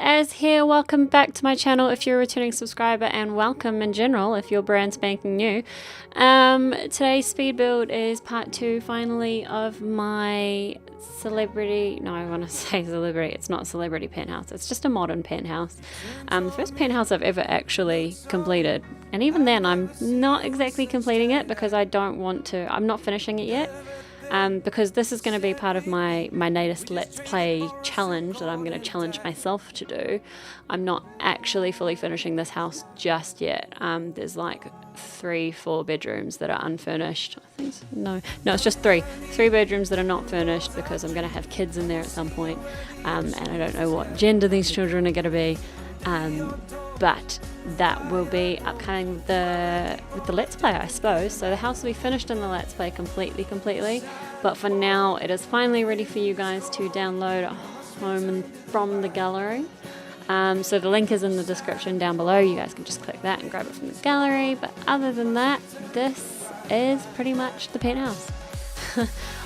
Az here. Welcome back to my channel if you're a returning subscriber, and welcome in general if you're brand spanking new. Today's speed build is part 2 finally of my celebrity, no, I want to say celebrity, it's not celebrity penthouse, it's just a modern penthouse. The first penthouse I've ever actually completed, and even then I'm not exactly completing it because I don't want to, I'm not finishing it yet. Because this is going to be part of my latest Let's Play challenge that I'm going to challenge myself to do. I'm not actually fully finishing this house just yet. There's like 3-4 bedrooms that are unfurnished. I think so. No, it's just 3 bedrooms that are not furnished because I'm going to have kids in there at some point, and I don't know what gender these children are going to be. But that will be upcoming with the Let's Play, I suppose. So the house will be finished in the Let's Play completely. But for now, it is finally ready for you guys to download at home and from the gallery. So the link is in the description down below. You guys can just click that and grab it from the gallery. But other than that, this is pretty much the penthouse.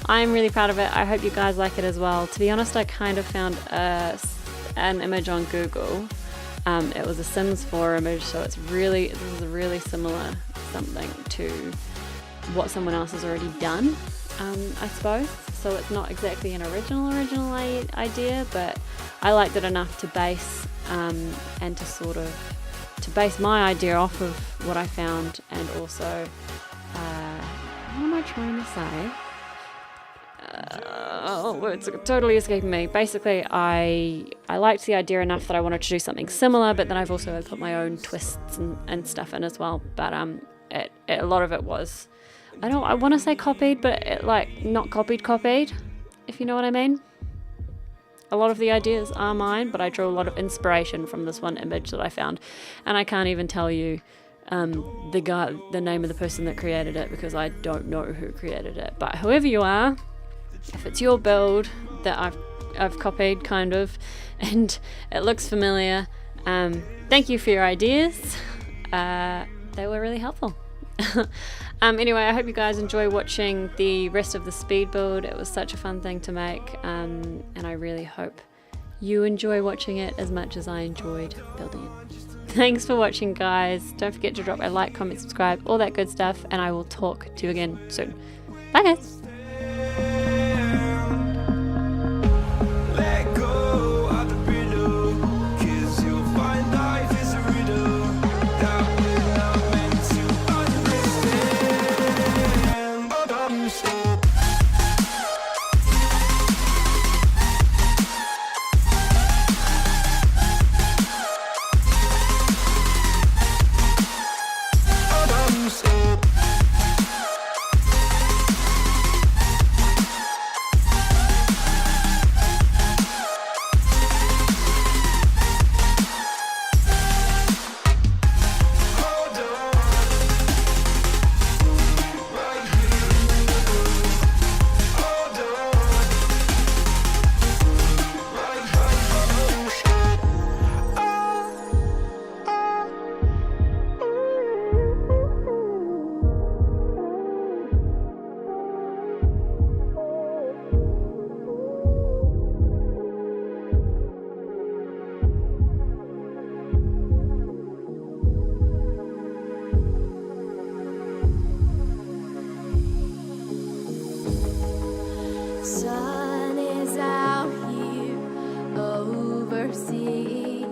I'm really proud of it. I hope you guys like it as well. To be honest, I kind of found an image on Google. It was a Sims 4 image, so this is a really similar something to what someone else has already done, I suppose. So it's not exactly an original idea, but I liked it enough to base and to base my idea off of what I found, and also what am I trying to say? Words are totally escaping me. Basically, I liked the idea enough that I wanted to do something similar, but then I've also put my own twists and stuff in as well. But a lot of it was, I want to say copied, but not copied, if you know what I mean. A lot of the ideas are mine, but I drew a lot of inspiration from this one image that I found, and I can't even tell you the name of the person that created it because I don't know who created it. But whoever you are, if it's your build that I've copied kind of and it looks familiar, thank you for your ideas. They were really helpful. Anyway, I hope you guys enjoy watching the rest of the speed build. It was such a fun thing to make, and I really hope you enjoy watching it as much as I enjoyed building it. Thanks for watching, guys. Don't forget to drop a like, comment, subscribe, all that good stuff, and I will talk to you again soon. Bye, guys. Sun is out here overseas.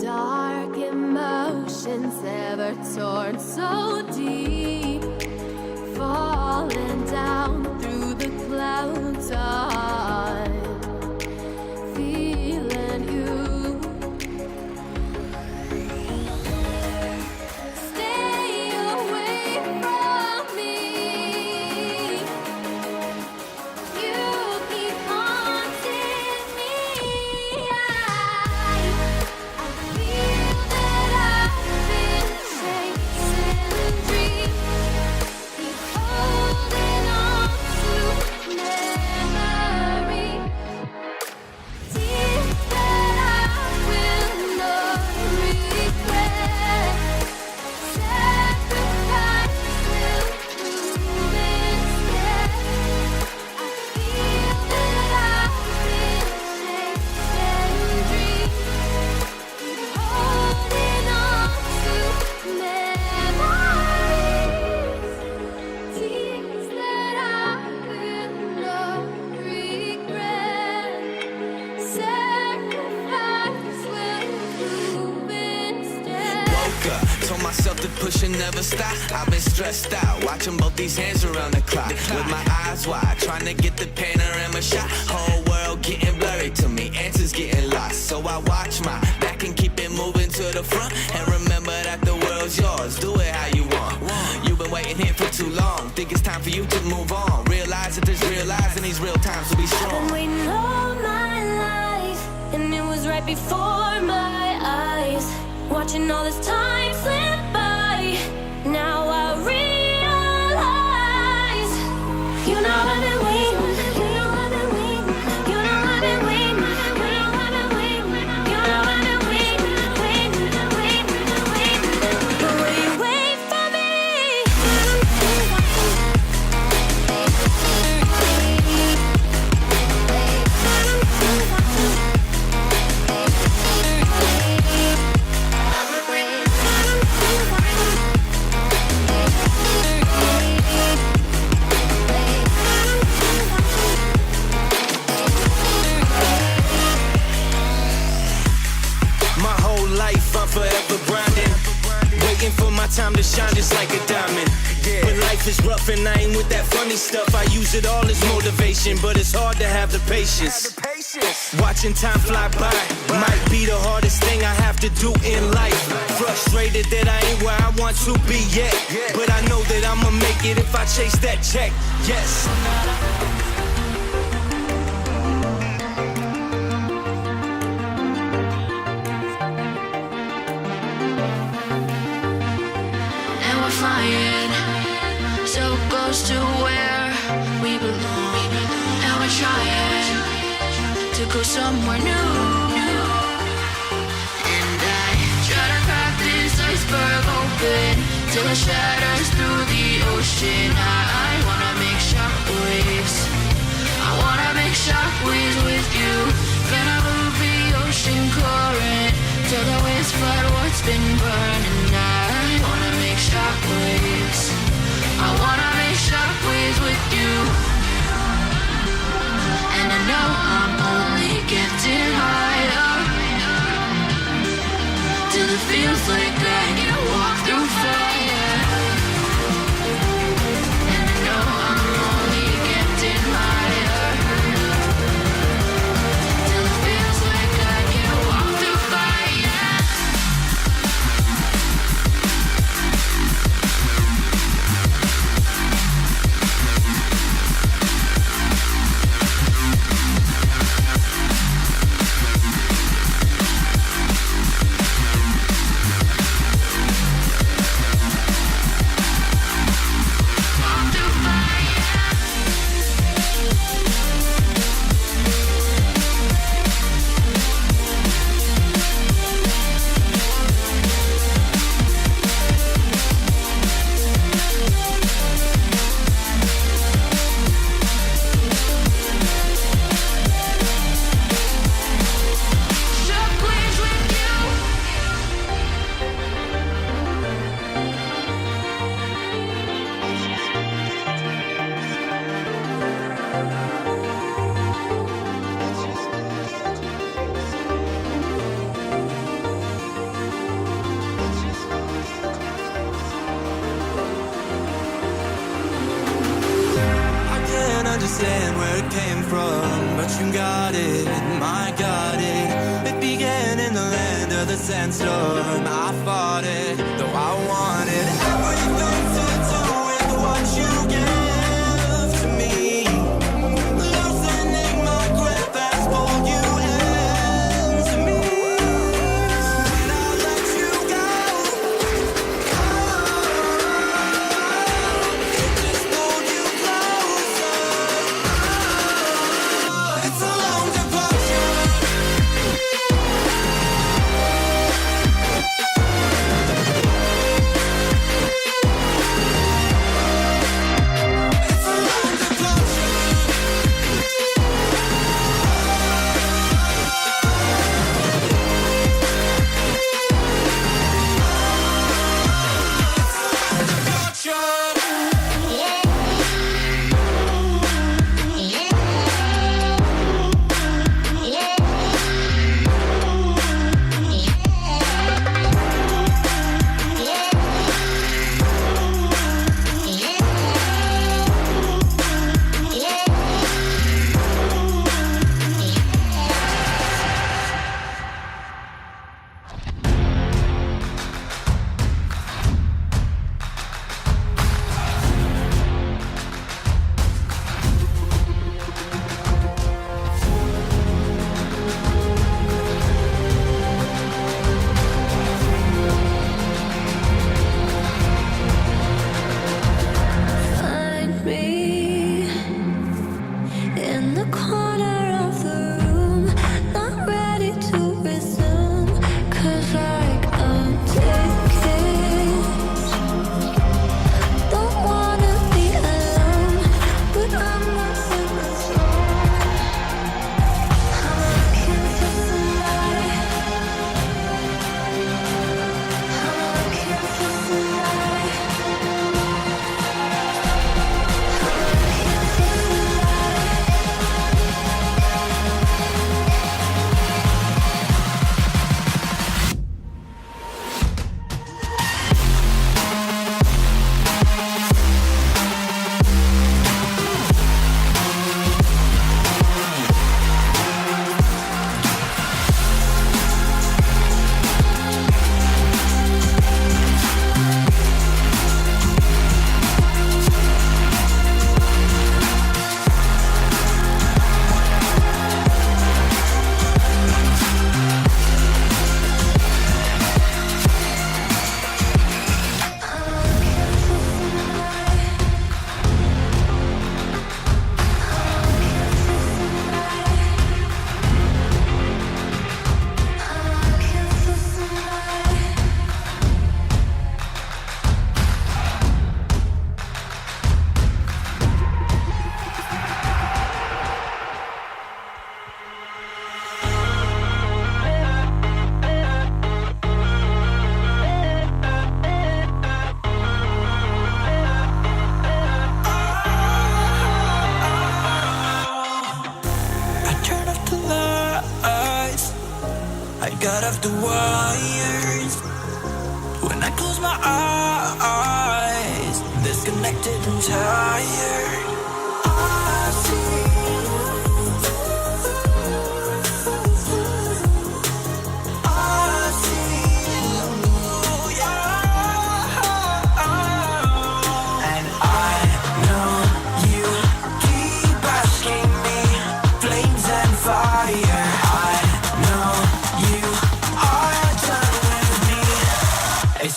Dark emotions ever torn so deep, falling down through the clouds. I'm feeling you. Stay away from me. You keep haunting me. I feel that I've been chasing dreams. Keep holding myself to push and never stop. I've been stressed out, watching both these hands around the clock. With my eyes wide, trying to get the panorama shot. Whole world getting blurry to me, answers getting lost. So I watch my back and keep it moving to the front. And remember that the world's yours, do it how you want. You've been waiting here for too long, think it's time for you to move on. Realize that there's real lies in these real times, so be I've been strong. waiting all my life, and it was right before my eyes. Watching all this time slip by, now I realize. You know I've been waiting, you know I've been waiting, you know I've been waiting, you know I've been waiting, you know I've been waiting, waiting, waiting, waiting. But will you wait for me? My whole life I'm forever grinding, waiting for my time to shine just like a diamond. But life is rough and I ain't with that funny stuff. I use it all as motivation, but it's hard to have the patience. Watching time fly by might be the hardest thing I have to do in life. Frustrated that I ain't where I want to be yet, but I know that I'ma make it if I chase that check. Yes. And we're flying so close to where we belong. And we're trying to go somewhere new. And I try to crack this iceberg open till it shatters through the ocean. I wanna make shockwaves. I wanna make shockwaves with you. Gonna move the ocean current till the waves flood what's been burning. I wanna make shockwaves. I wanna make shockwaves with you. And I know I'm only getting higher till it feels like I can walk through fire. And I know I'm only getting higher till it feels like I can walk through fire. Shockwaves with you. I can't understand where it came from, but you got it, I got it. It began in the land of the sandstorm. I fought it, though I wanted everything to do with what you gave to me. Loosening my grip as pulled you into me. When I let you go, it just pulled you closer. It's a long departure.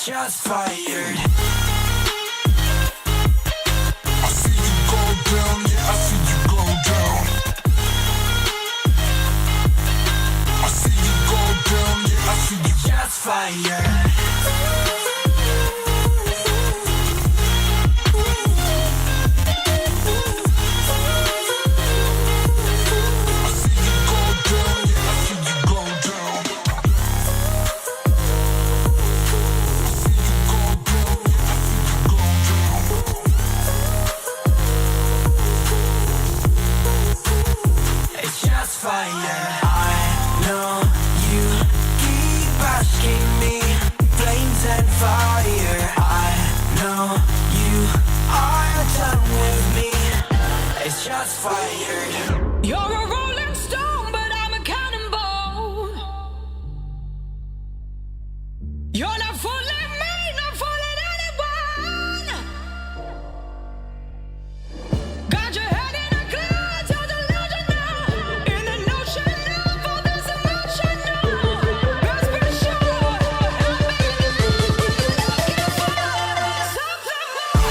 Shots fired. I see you go down, yeah, I see you go down. I see you go down, yeah, I see you. Shots fired. Shots fired. You're a rolling stone, but I'm a cannonball. You're not fooling me, not fooling anyone. Got your head in a cloud, you're delusional. In an ocean of all this emotion, let's be sure. I'm looking for something more.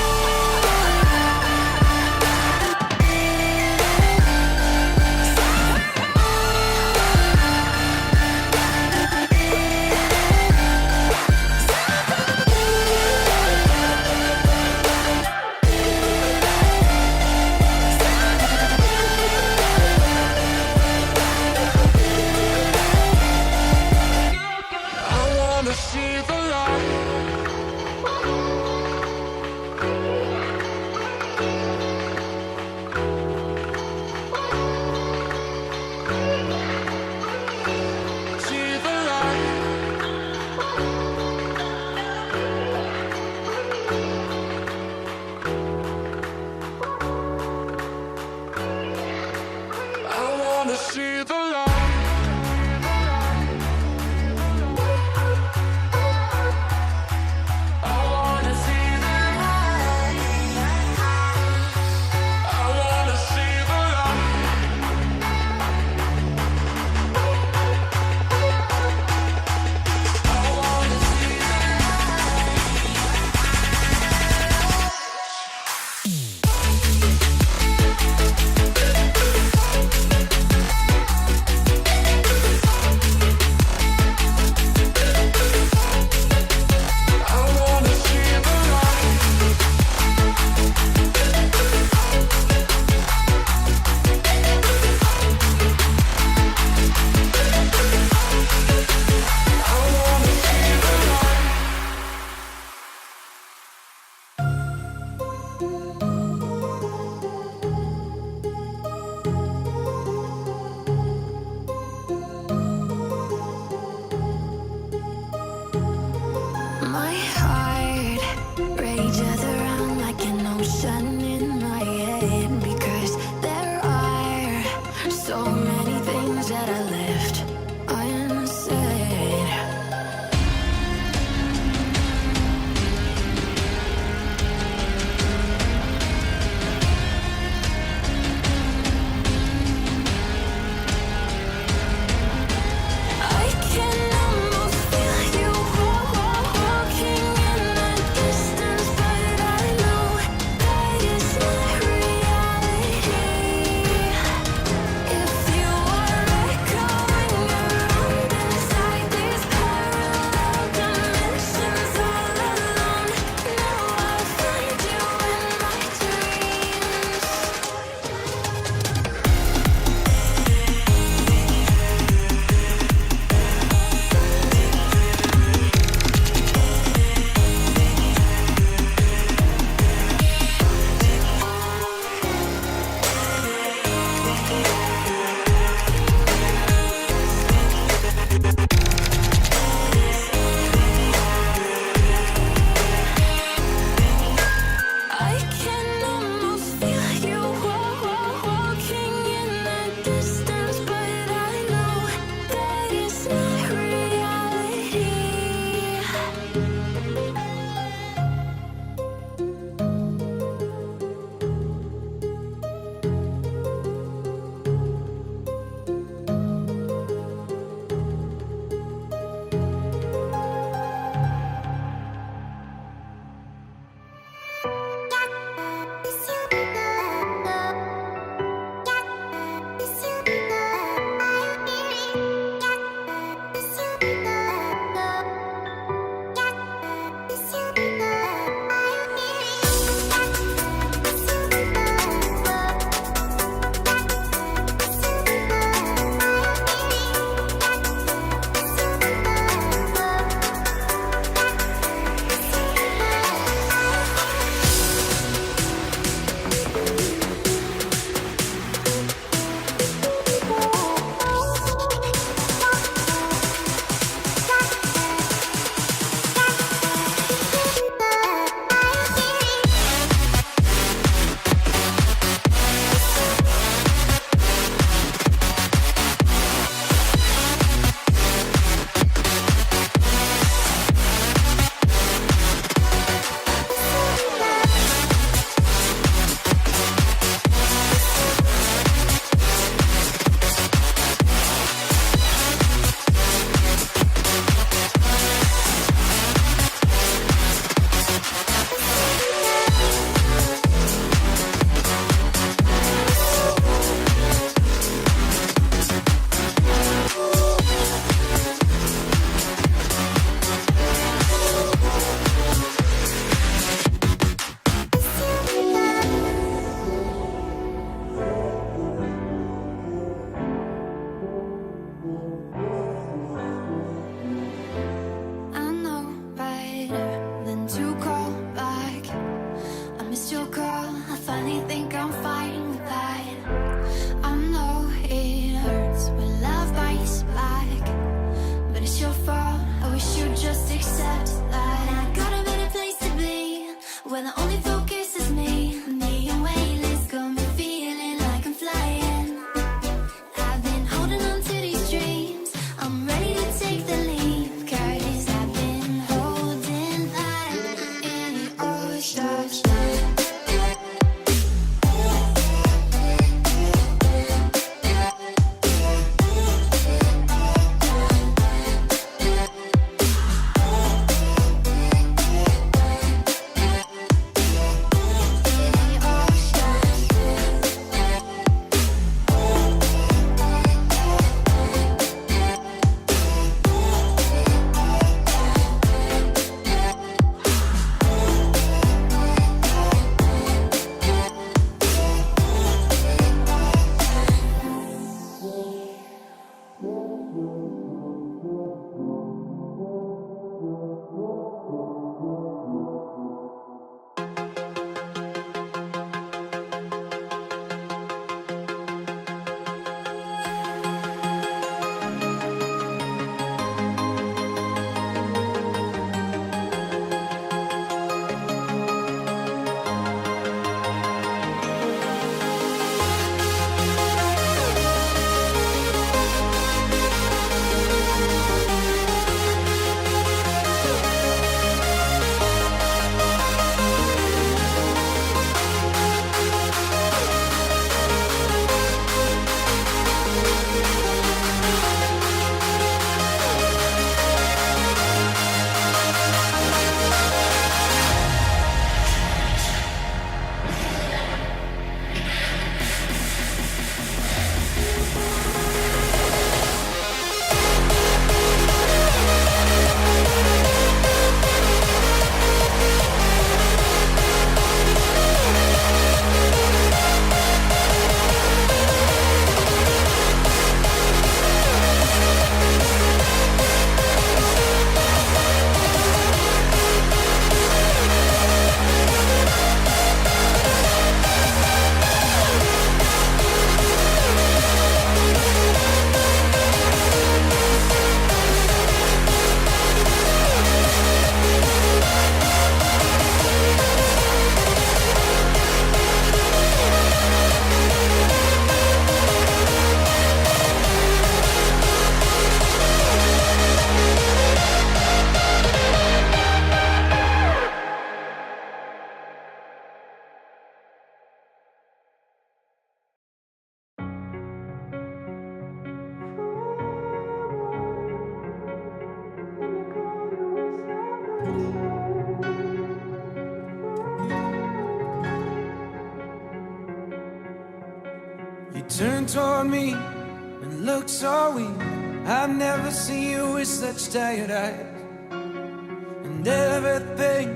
turn toward me and look so weak. I've never seen you with such tired eyes. And everything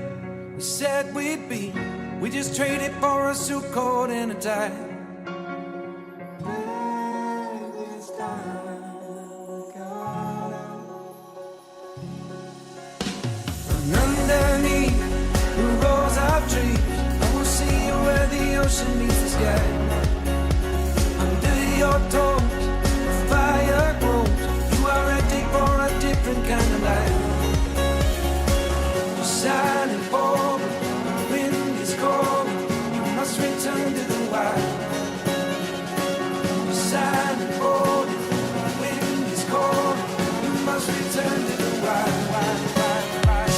we said we'd be, we just traded for a suit coat and a tie. And underneath the rows of trees, I will see you where the ocean meets the sky. Under your toes, the fire grows. You are ready for a different kind of life. You're silent forward, the wind is cold. You must return to the wild. You're silent forward, the wind is cold. You must return to the wild, wild, wild, wild.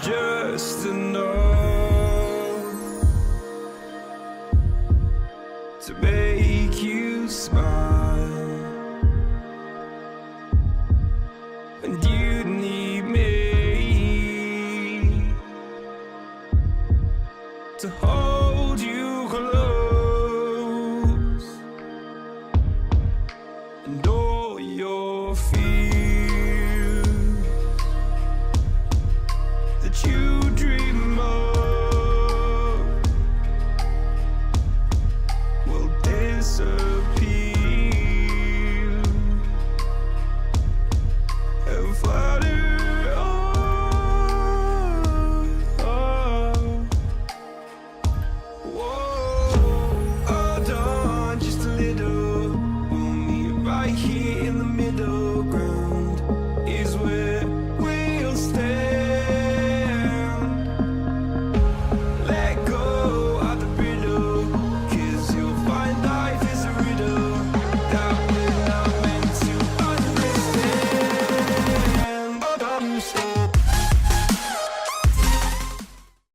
Just enough to make you smile, and you need me to hold you close, and all your fears that you dream